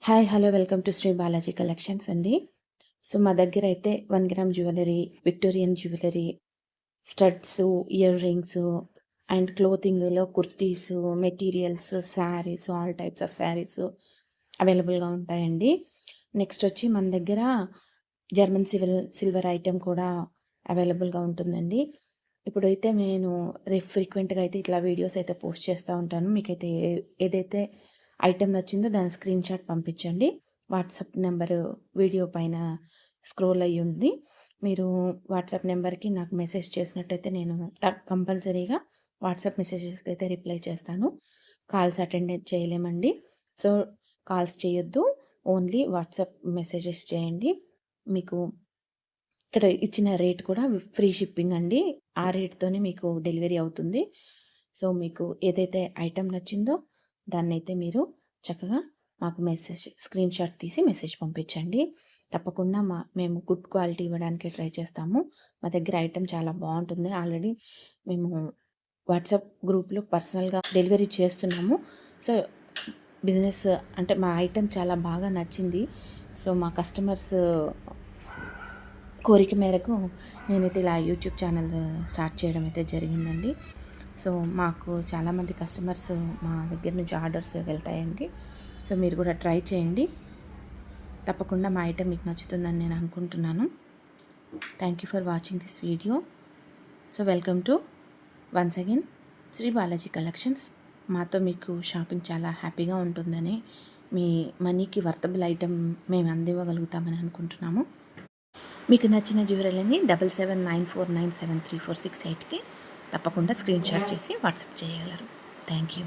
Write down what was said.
Hi hello welcome to Shri Balaji collections అండి. So మా దగ్గర అయితే 1 gram jewellery, Victorian jewellery, studs, earrings and క్లోతింగ్లో kurtis, materials, saris, all types of saris అవైలబుల్గా ఉంటాయండి. నెక్స్ట్ వచ్చి మన దగ్గర జర్మన్ సిల్వర్ ఐటెం కూడా అవైలబుల్గా ఉంటుందండి. ఇప్పుడైతే నేను ఫ్రీక్వెంట్గా అయితే ఇట్లా వీడియోస్ అయితే పోస్ట్ చేస్తూ ఉంటాను. మీకైతే ఏదైతే ఐటెం నచ్చిందో దాని స్క్రీన్ షాట్ పంపించండి. వాట్సాప్ నెంబరు వీడియో పైన స్క్రోల్ అయ్యి ఉంది. మీరు వాట్సాప్ నెంబర్కి నాకు మెసేజ్ చేసినట్టయితే నేను కంపల్సరీగా వాట్సాప్ మెసేజెస్కి అయితే రిప్లై చేస్తాను. కాల్స్ అటెండ్ చేయలేమండి. సో కాల్స్ చేయొద్దు, ఓన్లీ వాట్సాప్ మెసేజెస్ చేయండి. మీకు ఇక్కడ ఇచ్చిన రేట్ కూడా ఫ్రీ షిప్పింగ్ అండి. ఆ రేట్‌తోనే మీకు డెలివరీ అవుతుంది. సో మీకు ఏదైతే ఐటెం నచ్చిందో దాన్నైతే మీరు చక్కగా మాకు స్క్రీన్ షాట్ తీసి మెసేజ్ పంపించండి. తప్పకుండా మేము గుడ్ క్వాలిటీ ఇవ్వడానికి ట్రై చేస్తాము. మా దగ్గర ఐటెం చాలా బాగుంటుంది. ఆల్రెడీ మేము వాట్సాప్ గ్రూప్‌లో పర్సనల్‌గా డెలివరీ చేస్తున్నాము. సో బిజినెస్ అంటే మా ఐటెం చాలా బాగా నచ్చింది. సో మా కస్టమర్స్ కోరిక మేరకు నేనైతే ఇలా యూట్యూబ్ ఛానల్ స్టార్ట్ చేయడం అయితే జరిగిందండి. సో మాకు చాలామంది కస్టమర్స్ మా దగ్గర నుంచి ఆర్డర్స్ వెళ్తాయండి. సో మీరు కూడా ట్రై చేయండి. తప్పకుండా మా ఐటెం మీకు నచ్చుతుందని నేను అనుకుంటున్నాను. Thank you for watching this video. So welcome to once again Shri Balaji collections. మాతో మీకు షాపింగ్ చాలా హ్యాపీగా ఉంటుందని, మీ మనీకి వర్తబుల్ ఐటెం మేము అందివ్వగలుగుతామని అనుకుంటున్నాము. మీకు నచ్చిన జ్యువెలరీని 7794973468కి తప్పకుండా స్క్రీన్ షాట్ చేసి వాట్సాప్ చేయగలరు. Thank you.